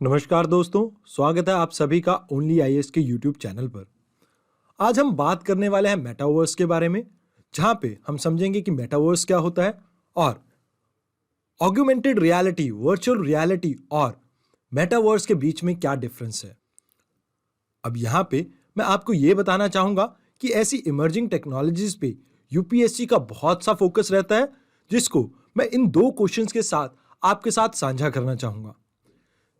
नमस्कार दोस्तों, स्वागत है आप सभी का ओनली आईएएस के यूट्यूब चैनल पर। आज हम बात करने वाले हैं मेटावर्स के बारे में, जहां पे हम समझेंगे कि मेटावर्स क्या होता है और ऑग्यूमेंटेड रियलिटी, वर्चुअल रियलिटी और मेटावर्स के बीच में क्या डिफरेंस है। अब यहाँ पे मैं आपको ये बताना चाहूँगा कि ऐसी इमर्जिंग टेक्नोलॉजीज पे यूपीएससी का बहुत सा फोकस रहता है, जिसको मैं इन दो क्वेश्चंस के साथ आपके साथ साझा करना चाहूँगा।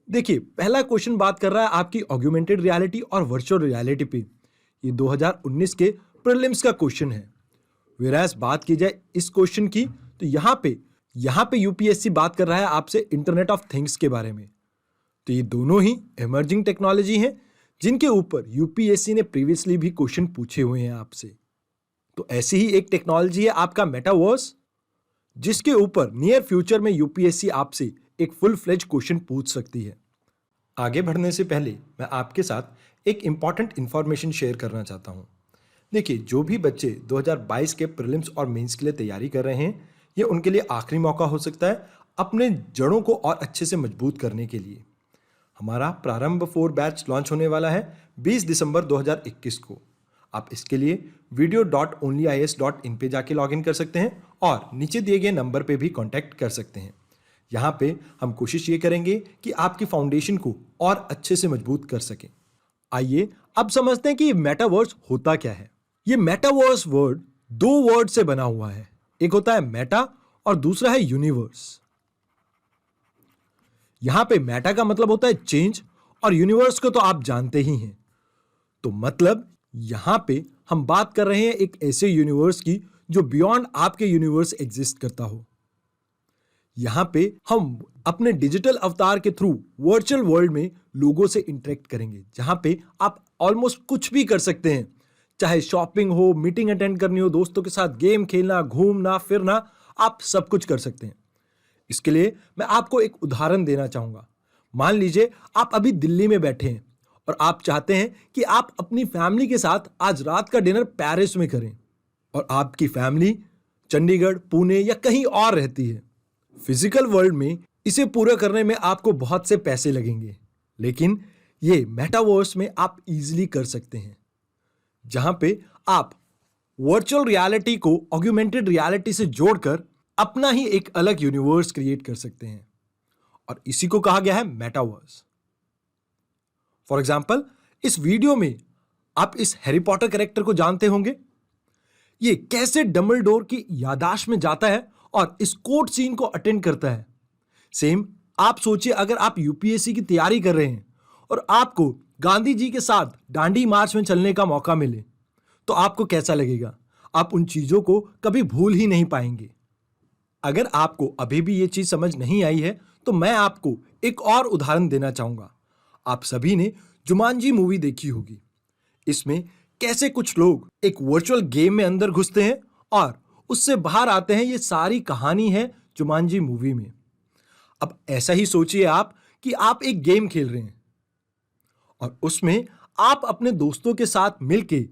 देखिए, पहला क्वेश्चन बात कर रहा है आपकी ऑग्यूमेंटेड रियलिटी और वर्चुअल रियलिटी पे। ये 2019 के प्रीलिम्स का क्वेश्चन है। वेराज बात की जाए इस क्वेश्चन की तो यहाँ पे यूपीएससी बात कर रहा है आपसे इंटरनेट ऑफ थिंग्स के बारे में। तो ये दोनों ही इमर्जिंग टेक्नोलॉजी हैं जिनके ऊपर यूपीएससी ने प्रीवियसली भी क्वेश्चन पूछे हुए हैं आपसे। तो ऐसी ही एक टेक्नोलॉजी है आपका मेटावर्स, जिसके ऊपर नियर फ्यूचर में यूपीएससी आपसे एक फुल फ्लेज क्वेश्चन पूछ सकती है। आगे बढ़ने से पहले मैं आपके साथ एक इंपॉर्टेंट इंफॉर्मेशन शेयर करना चाहता हूँ। देखिए, जो भी बच्चे 2022 के प्रीलिम्स और मेंस के लिए तैयारी कर रहे हैं, ये उनके लिए आखिरी मौका हो सकता है अपने जड़ों को और अच्छे से मजबूत करने के लिए। हमारा प्रारंभ 4 बैच लॉन्च होने वाला है 20 दिसंबर 2021 को। आप इसके लिए video.onlyias.in पे जाके लॉगिन कर सकते हैं और नीचे दिए गए नंबर पे भी कांटेक्ट कर सकते हैं। यहाँ पे हम कोशिश ये करेंगे कि आपकी फाउंडेशन को और अच्छे से मजबूत कर सकें। आइए अब समझते हैं कि ये मेटावर्स होता क्या है। ये मेटावर्स वर्ड 2 वर्ड से बना हुआ है। एक होता है मेटा और दूसरा है यूनिवर्स। यहां पे मेटा का मतलब होता है चेंज और यूनिवर्स को तो आप जानते ही हैं। तो मतलब यहां पे हम बात कर रहे हैं एक ऐसे यूनिवर्स की जो बियॉन्ड आपके यूनिवर्स एग्जिस्ट करता हो। यहां पे हम अपने डिजिटल अवतार के थ्रू वर्चुअल वर्ल्ड में लोगों से इंटरेक्ट करेंगे, जहां पे आप ऑलमोस्ट कुछ भी कर सकते हैं। चाहे शॉपिंग हो, मीटिंग अटेंड करनी हो, दोस्तों के साथ गेम खेलना, घूमना फिरना, आप सब कुछ कर सकते हैं। इसके लिए मैं आपको एक उदाहरण देना चाहूंगा। मान लीजिए आप अभी दिल्ली में बैठे हैं और आप चाहते हैं कि आप अपनी फैमिली के साथ आज रात का डिनर पेरिस में करें, और आपकी फैमिली चंडीगढ़, पुणे या कहीं और रहती है। फिजिकल वर्ल्ड में इसे पूरा करने में आपको बहुत से पैसे लगेंगे, लेकिन ये मेटावर्स में आप इजीली कर सकते हैं, जहां पे आप वर्चुअल रियलिटी को ऑग्यूमेंटेड रियलिटी से जोड़कर अपना ही एक अलग यूनिवर्स क्रिएट कर सकते हैं, और इसी को कहा गया है मेटावर्स। फॉर एग्जाम्पल, इस वीडियो में आप इस हैरी पॉटर कैरेक्टर को जानते होंगे। ये कैसे डंबलडोर की याददाश्त में जाता है और इस कोर्ट सीन को अटेंड करता है। सेम आप सोचिए, अगर आप यूपीएससी की तैयारी कर रहे हैं और आपको गांधी जी के साथ दांडी मार्च में चलने का मौका मिले, तो आपको कैसा लगेगा? आप उन चीजों को कभी भूल ही नहीं पाएंगे। अगर आपको अभी भी ये चीज समझ नहीं आई है, तो मैं आपको एक और उदाहरण देना चाहूंगा। आप सभी ने जुमांजी मूवी देखी होगी। इसमें कैसे कुछ लोग एक वर्चुअल गेम में अंदर घुसते हैं और उससे बाहर आते हैं। ये सारी कहानी है जुमांजी मूवी में। अब ऐसा ही सोचिए आप कि आप एक गेम खेल रहे हैं और उसमें आप अपने दोस्तों के साथ मिलके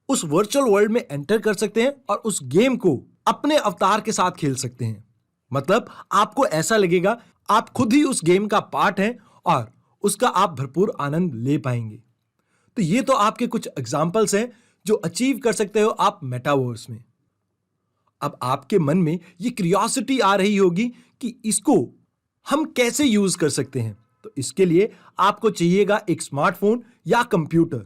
उस वर्चुअल वर्ल्ड में एंटर कर सकते हैं और उस गेम को अपने अवतार के साथ खेल सकते हैं। मतलब आपको ऐसा लगेगा आप खुद ही उस गेम का पार्ट हैं और उसका आप भरपूर आनंद ले पाएंगे। तो ये तो आपके कुछ एग्जाम्पल्स हैं जो अचीव कर सकते हो आप मेटावर्स में। अब आपके मन में ये क्यूरियोसिटी आ रही होगी कि इसको हम कैसे यूज कर सकते हैं। तो इसके लिए आपको चाहिएगा एक स्मार्टफोन या कंप्यूटर।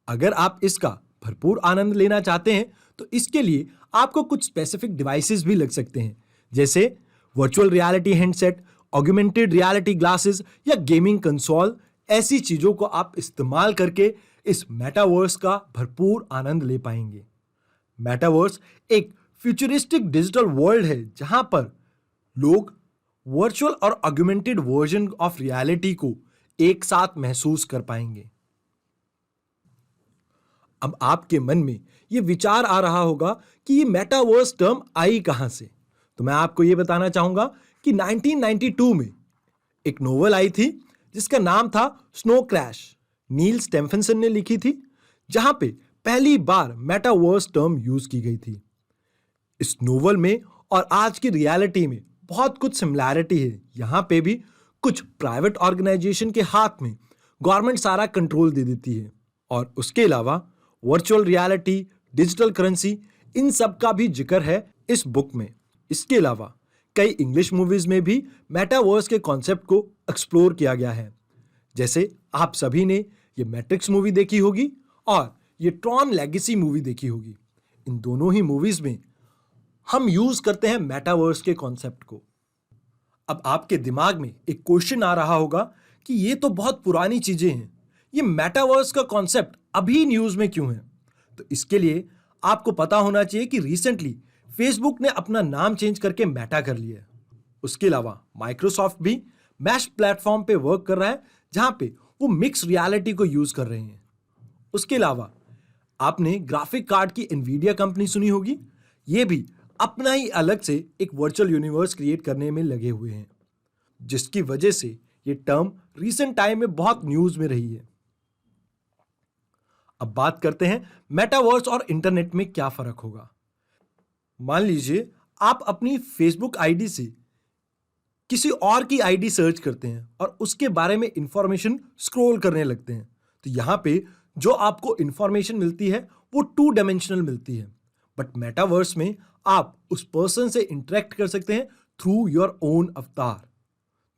अगर आप इसका भरपूर आनंद लेना चाहते हैं, तो इसके लिए आपको कुछ स्पेसिफिक डिवाइसेस भी लग सकते हैं, जैसे virtual reality handset, augmented reality glasses या गेमिंग कंसोल। ऐसी चीजों को आप इस्तेमाल करके इस मेटावर्स का भरपूर आनंद ले पाएंगे। मेटावर्स एक फ्यूचरिस्टिक डिजिटल वर्ल्ड है, जहां पर लोग वर्चुअल और ऑग्यूमेंटेड वर्जन ऑफ रियलिटी को एक साथ महसूस कर पाएंगे। अब आपके मन में यह विचार आ रहा होगा कि ये मेटावर्स टर्म आई कहां से। तो मैं आपको यह बताना चाहूंगा कि 1992 में एक नोवेल आई थी जिसका नाम था स्नो क्रैश। नील स्टेफेंसन ने लिखी थी, जहां पे पहली बार मेटावर्स टर्म यूज की गई थी। इस नोवेल में और आज की रियलिटी में बहुत कुछ सिमिलैरिटी है। यहां पे भी कुछ प्राइवेट ऑर्गेनाइजेशन के हाथ में गवर्नमेंट सारा कंट्रोल दे देती है। और उसके अलावा वर्चुअल रियलिटी, डिजिटल करेंसी, इन सब का भी जिक्र है इस बुक में। इसके अलावा कई इंग्लिश मूवीज में भी मेटावर्स के कॉन्सेप्ट को एक्सप्लोर किया गया है। जैसे आप सभी ने ये मैट्रिक्स मूवी देखी होगी और ये ट्रॉन लेगेसी मूवी देखी होगी। इन दोनों ही मूवीज में हम यूज करते हैं मेटावर्स के कॉन्सेप्ट को। अब आपके दिमाग में एक क्वेश्चन आ रहा होगा कि ये तो बहुत पुरानी चीजें हैं, ये मेटावर्स का कॉन्सेप्ट अभी न्यूज में क्यों है? तो इसके लिए आपको पता होना चाहिए कि रिसेंटली फेसबुक ने अपना नाम चेंज करके मेटा कर लिया है। उसके अलावा माइक्रोसॉफ्ट भी मैश प्लेटफॉर्म पे वर्क कर रहा है, जहां पे वो मिक्स रियलिटी को यूज कर रहे हैं। उसके अलावा आपने ग्राफिक कार्ड की एनवीडिया कंपनी सुनी होगी, ये भी अपना ही अलग से एक वर्चुअल यूनिवर्स क्रिएट करने में लगे हुए हैं, जिसकी वजह से ये टर्म रीसेंट टाइम में बहुत न्यूज में रही है। अब बात करते हैं मेटावर्स और इंटरनेट में क्या फर्क होगा। मान लीजिए आप अपनी फेसबुक आईडी से किसी और की आईडी सर्च करते हैं और उसके बारे में इंफॉर्मेशन स्क्रॉल करने लगते हैं, तो यहां पे जो आपको इंफॉर्मेशन मिलती है वो 2 डायमेंशनल मिलती है। बट मेटावर्स में आप उस पर्सन से इंटरेक्ट कर सकते हैं थ्रू योर ओन अवतार।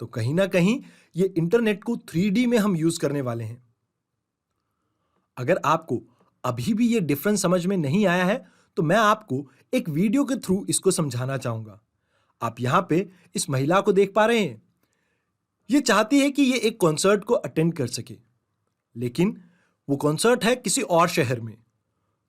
तो कहीं ना कहीं ये इंटरनेट को 3D में हम यूज करने वाले हैं। अगर आपको अभी भी ये डिफरेंस समझ में नहीं आया है तो मैं आपको एक वीडियो के थ्रू इसको समझाना चाहूंगा। आप यहां पे इस महिला को देख पा रहे हैं। ये चाहती है कि ये एक कॉन्सर्ट को अटेंड कर सके, लेकिन वो कॉन्सर्ट है किसी और शहर में।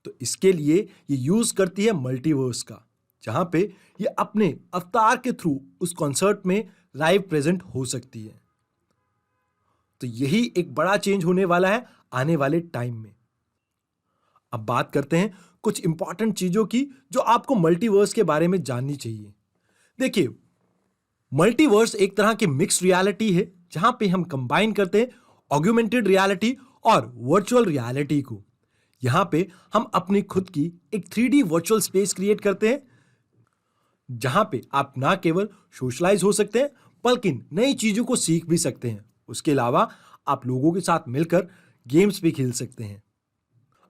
तो इसके लिए ये यूज करती है मल्टीवर्स का, जहां पे ये अपने अवतार के थ्रू उस कॉन्सर्ट में लाइव प्रेजेंट हो सकती है। तो यही एक बड़ा चेंज होने वाला है आने वाले टाइम में। अब बात करते हैं कुछ इंपॉर्टेंट चीजों की जो आपको मल्टीवर्स के बारे में जाननी चाहिए। देखिए, मल्टीवर्स एक तरह की मिक्स रियलिटी है, जहां पे हम कंबाइन करते हैं ऑग्यूमेंटेड रियलिटी और वर्चुअल रियलिटी को। यहां पे हम अपनी खुद की एक 3D वर्चुअल स्पेस क्रिएट करते हैं, जहां पे आप ना केवल सोशलाइज हो सकते हैं बल्कि नई चीजों को सीख भी सकते हैं। उसके अलावा आप लोगों के साथ मिलकर गेम्स भी खेल सकते हैं।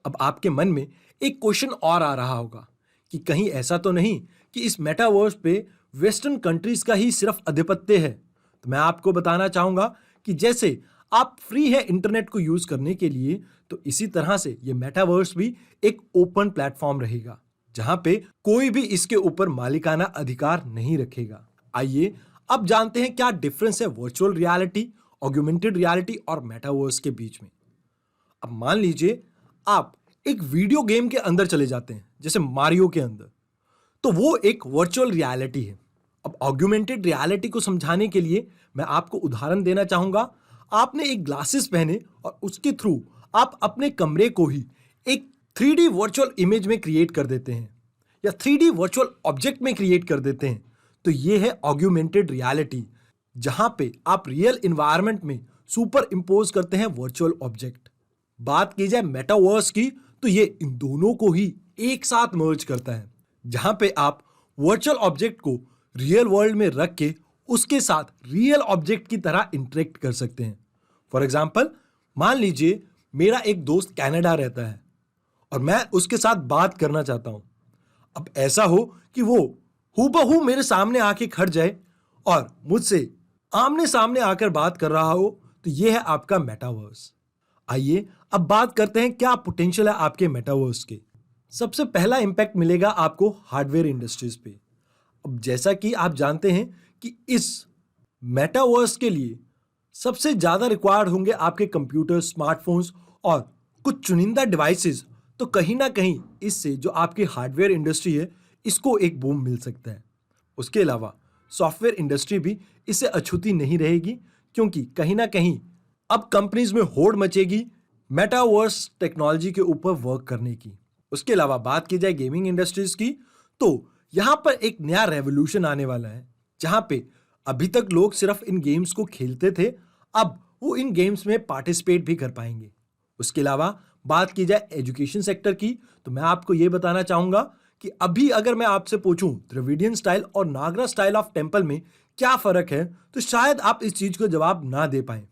अब आपके मन में एक क्वेश्चन और आ रहा होगा कि कहीं ऐसा तो नहीं कि इस मेटावर्स पे वेस्टर्न कंट्रीज का ही सिर्फ आधिपत्य है? तो मैं आपको बताना चाहूंगा कि जैसे आप फ्री है इंटरनेट को यूज करने के लिए, तो इसी तरह से ये मेटावर्स भी एक ओपन प्लेटफॉर्म रहेगा, जहां पे कोई भी इसके ऊपर मालिकाना अधिकार नहीं रखेगा। आइए अब जानते हैं क्या डिफरेंस है वर्चुअल रियलिटी, ऑग्यूमेंटेड रियलिटी और मेटावर्स के बीच में। अब मान लीजिए आप एक वीडियो गेम के अंदर चले जाते हैं, जैसे मारियो के अंदर, तो वो एक वर्चुअल रियलिटी है। अब ऑग्यूमेंटेड रियलिटी को समझाने के लिए मैं आपको उदाहरण देना चाहूंगा। आपने एक ग्लासेस पहने और उसके थ्रू आप अपने कमरे को ही एक 3D वर्चुअल इमेज में क्रिएट कर देते हैं या 3D वर्चुअल ऑब्जेक्ट में क्रिएट कर देते हैं। तो ये है ऑग्यूमेंटेड रियलिटी, जहां पे आप रियल एनवायरनमेंट में सुपर इंपोज करते हैं वर्चुअल ऑब्जेक्ट। बात की जाए मेटावर्स की, तो ये इन दोनों को ही एक साथ मर्ज करता है, जहां पे आप वर्चुअल ऑब्जेक्ट को रियल वर्ल्ड में रख के उसके साथ रियल ऑब्जेक्ट की तरह इंटरेक्ट कर सकते हैं। फॉर एग्जाम्पल, मान लीजिए मेरा एक दोस्त कनाडा रहता है और मैं उसके साथ बात करना चाहता हूं। अब ऐसा हो कि वो हूबहू मेरे सामने आके खड़ जाए और मुझसे आमने सामने आकर बात कर रहा हो, तो ये है आपका मेटावर्स। आइए अब बात करते हैं क्या पोटेंशियल है आपके मेटावर्स के। सबसे पहला इंपैक्ट मिलेगा आपको हार्डवेयर इंडस्ट्रीज पे। अब जैसा कि आप जानते हैं कि इस मेटावर्स के लिए सबसे ज्यादा रिक्वायर्ड होंगे आपके कंप्यूटर, स्मार्टफोन्स और कुछ चुनिंदा डिवाइसेस। तो कहीं ना कहीं इससे जो आपकी हार्डवेयर इंडस्ट्री है, इसको एक बूम मिल सकता है। उसके अलावा सॉफ्टवेयर इंडस्ट्री भी इससे अछूती नहीं रहेगी, क्योंकि कहीं ना कहीं अब कंपनीज में होड़ मचेगी मेटावर्स टेक्नोलॉजी के ऊपर वर्क करने की। उसके अलावा बात की जाए गेमिंग इंडस्ट्रीज की, तो यहां पर एक नया रेवोल्यूशन आने वाला है, जहां पे अभी तक लोग सिर्फ इन गेम्स को खेलते थे, अब वो इन गेम्स में पार्टिसिपेट भी कर पाएंगे। उसके अलावा बात की जाए एजुकेशन सेक्टर की, तो मैं आपको ये बताना चाहूंगा कि अभी अगर मैं आपसे पूछूं द्रविडियन स्टाइल और नागरा स्टाइल ऑफ टेम्पल में क्या फर्क है, तो शायद आप इस चीज को जवाब ना दे पाए।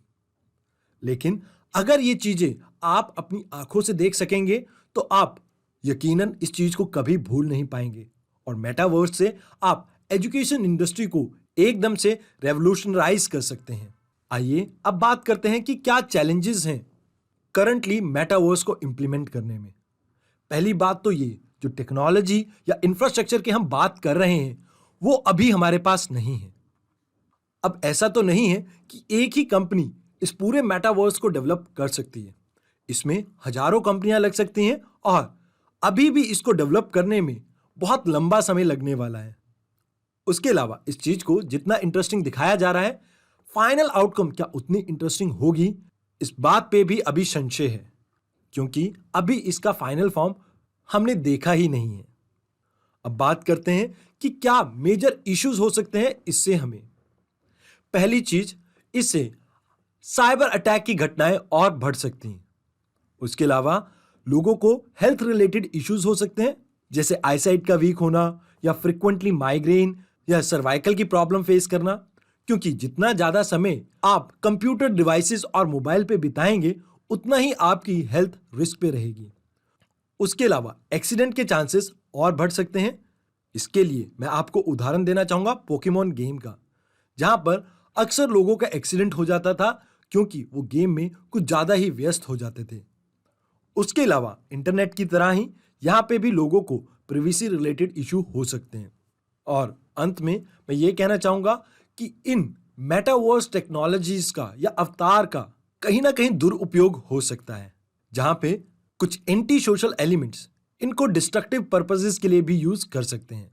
लेकिन अगर ये चीजें आप अपनी आंखों से देख सकेंगे तो आप यकीनन इस चीज को कभी भूल नहीं पाएंगे। और मेटावर्स से आप एजुकेशन इंडस्ट्री को एकदम से रेवोल्यूशनराइज कर सकते हैं। आइए अब बात करते हैं कि क्या चैलेंजेस हैं करंटली मेटावर्स को इंप्लीमेंट करने में। पहली बात तो ये, जो टेक्नोलॉजी या इंफ्रास्ट्रक्चर की हम बात कर रहे हैं वो अभी हमारे पास नहीं है। अब ऐसा तो नहीं है कि एक ही कंपनी इस पूरे मेटावर्स को डेवलप कर सकती है। इसमें हजारों कंपनियां लग सकती हैं और अभी भी इसको डेवलप करने में बहुत लंबा समय लगने वाला है। उसके अलावा इस चीज को जितना इंटरेस्टिंग दिखाया जा रहा है, फाइनल आउटकम क्या उतनी इंटरेस्टिंग होगी, इस बात पे भी अभी संशय है, क्योंकि अभी इसका फाइनल फॉर्म हमने देखा ही नहीं है। अब बात करते हैं कि क्या मेजर इश्यूज हो सकते हैं इससे हमें। पहली चीज, इससे साइबर अटैक की घटनाएं और बढ़ सकती हैं। उसके अलावा लोगों को हेल्थ रिलेटेड इश्यूज हो सकते हैं, जैसे आईसाइट का वीक होना या फ्रिक्वेंटली माइग्रेन या सर्वाइकल की प्रॉब्लम फेस करना, क्योंकि जितना ज्यादा समय आप कंप्यूटर डिवाइसेस और मोबाइल पे बिताएंगे उतना ही आपकी हेल्थ रिस्क पे रहेगी। उसके अलावा एक्सीडेंट के चांसेस और बढ़ सकते हैं। इसके लिए मैं आपको उदाहरण देना चाहूंगा पोकेमॉन गेम का, जहां पर अक्सर लोगों का एक्सीडेंट हो जाता था क्योंकि वो गेम में कुछ ज्यादा ही व्यस्त हो जाते थे। उसके अलावा इंटरनेट की तरह ही यहां पे भी लोगों को प्राइवेसी रिलेटेड इशू हो सकते हैं। और अंत में मैं ये कहना चाहूंगा कि इन मेटावर्स टेक्नोलॉजीज का या अवतार का कहीं ना कहीं दुरुपयोग हो सकता है, जहां पे कुछ एंटी सोशल एलिमेंट्स इनको डिस्ट्रक्टिव पर्पसेस के लिए भी यूज कर सकते हैं।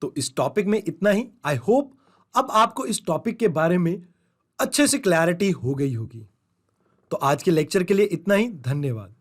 तो इस टॉपिक में इतना ही। आई होप अब आपको इस टॉपिक के बारे में अच्छे से क्लैरिटी हो गई होगी। तो आज के लेक्चर के लिए इतना ही। धन्यवाद।